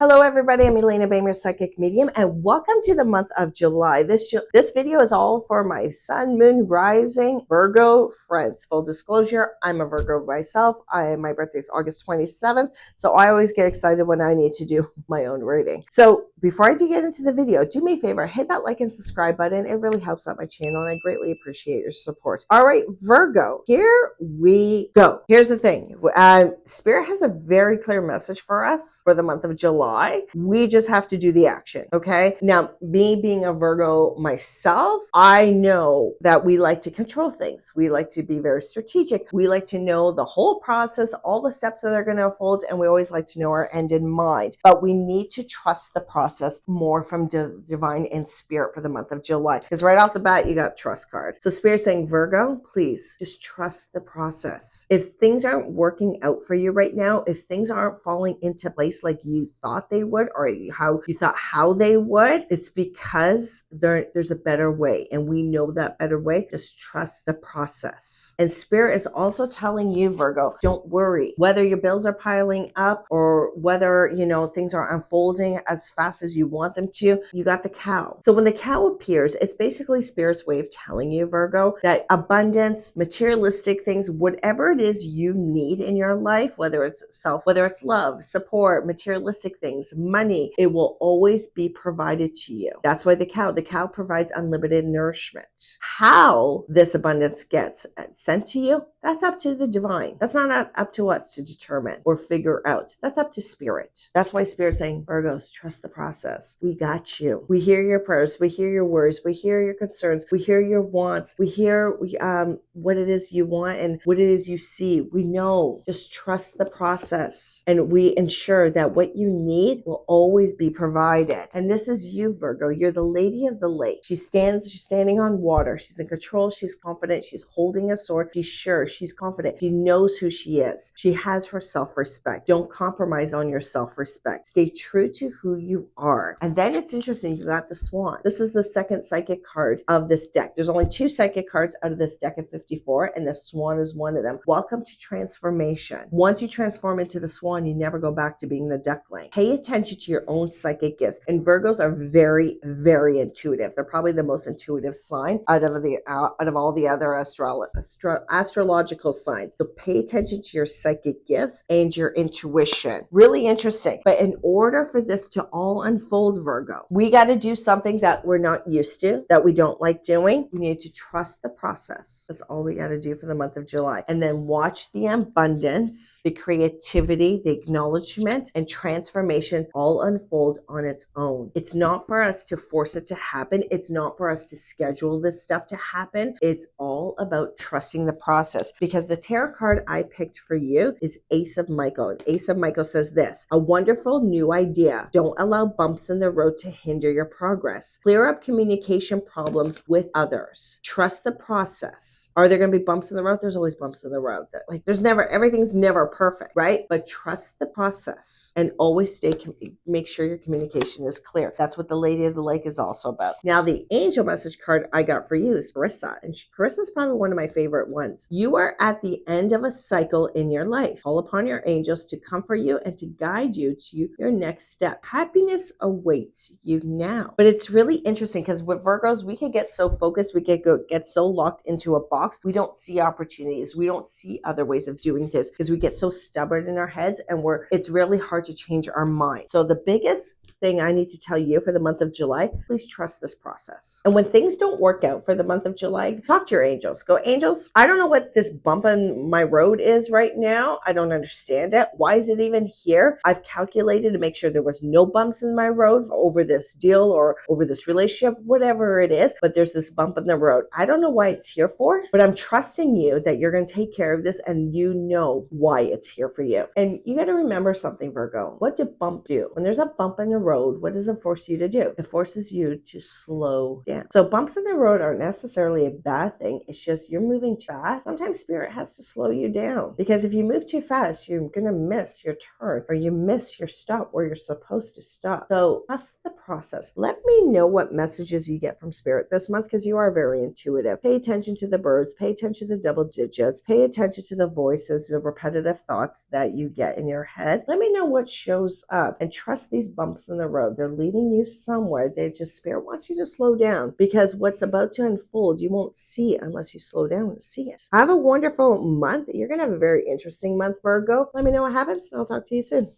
Hello, everybody. I'm Elainabahm, your psychic medium, and welcome to the month of July. This video is all for my sun, moon, rising Virgo friends. Full disclosure, I'm a Virgo myself. My birthday is August 27th, so I always get excited when I need to do my own reading. So before I do get into the video, do me a favor, hit that like and subscribe button. It really helps out my channel, and I greatly appreciate your support. All right, Virgo, here we go. Here's the thing. Spirit has a very clear message for us for the month of July. We just have to do the action, okay? Now, me being a Virgo myself, I know that we like to control things. We like to be very strategic. We like to know the whole process, all the steps that are going to unfold, and we always like to know our end in mind. But we need to trust the process more from divine and spirit for the month of July. Because right off the bat, you got trust card. So Spirit saying, Virgo, please just trust the process. If things aren't working out for you right now, if things aren't falling into place like you thought they would, or how you thought how they would, it's because there's a better way, and we know that better way. Just trust the process. And Spirit is also telling you, Virgo, don't worry whether your bills are piling up or whether things are unfolding as fast as you want them to. You got the cow. So when the cow appears, it's basically Spirit's way of telling you, Virgo, that abundance, materialistic things, whatever it is you need in your life, whether it's love, support, materialistic things, money, it will always be provided to you. That's why the cow provides unlimited nourishment. How this abundance gets sent to you, that's up to the divine. That's not up to us to determine or figure out. That's up to Spirit. That's why Spirit's saying, Virgos, trust the process. We got you. We hear your prayers. We hear your worries. We hear your concerns. We hear your wants. We hear what it is you want and what it is you see. We know. Just trust the process, and we ensure that what you need will always be provided. And this is you, Virgo. You're the lady of the lake. She's standing on water. She's in control. She's confident. She's holding a sword. She's sure. She's confident. She knows who she is. She has her self-respect. Don't compromise on your self-respect. Stay true to who you are. And then it's interesting. You got the swan. This is the second psychic card of this deck. There's only 2 psychic cards out of this deck of 54, and the swan is one of them. Welcome to transformation. Once you transform into the swan, you never go back to being the duckling. Pay attention to your own psychic gifts. And Virgos are very, very intuitive. They're probably the most intuitive sign out of all the other astrological signs. So pay attention to your psychic gifts and your intuition. Really interesting. But in order for this to all unfold, Virgo, we got to do something that we're not used to, that we don't like doing. We need to trust the process. That's all we got to do for the month of July. And then watch the abundance, the creativity, the acknowledgement, and transformation all unfold on its own. It's not for us to force it to happen. It's not for us to schedule this stuff to happen. It's all about trusting the process, because the tarot card I picked for you is Ace of Michael. And Ace of Michael says this: a wonderful new idea. Don't allow bumps in the road to hinder your progress. Clear up communication problems with others. Trust the process. Are there going to be bumps in the road? There's always bumps in the road. Everything's never perfect, right? But trust the process and always make sure your communication is clear. That's what the Lady of the Lake is also about. Now, the angel message card I got for you is Carissa. And Carissa's probably one of my favorite ones. You are at the end of a cycle in your life. Call upon your angels to comfort you and to guide you to your next step. Happiness awaits you now. But it's really interesting because with Virgos, we can get so focused, we can get so locked into a box, we don't see opportunities. We don't see other ways of doing this because we get so stubborn in our heads, and it's really hard to change our mind. So the biggest thing I need to tell you for the month of July, please trust this process. And when things don't work out for the month of July, talk to your angels. Go, angels, I don't know what this bump on my road is right now. I don't understand it. Why is it even here? I've calculated to make sure there was no bumps in my road over this deal or over this relationship, whatever it is, but there's this bump in the road. I don't know why it's here for, but I'm trusting you that you're going to take care of this, and you know why it's here for you. And you got to remember something, Virgo. What did bump do? When there's a bump in the road, what does it force you to do? It forces you to slow down. So bumps in the road aren't necessarily a bad thing. It's just you're moving too fast. Sometimes spirit has to slow you down, because if you move too fast, you're going to miss your turn, or you miss your stop where you're supposed to stop. So trust the process. Let me know what messages you get from spirit this month, because you are very intuitive. Pay attention to the birds, pay attention to the double digits, pay attention to the voices, the repetitive thoughts that you get in your head. Let me know what shows up, and trust these bumps in the road. They're leading you somewhere. Spirit wants you to slow down, because what's about to unfold, you won't see it unless you slow down to see it. Have a wonderful month. You're going to have a very interesting month, Virgo. Let me know what happens, and I'll talk to you soon.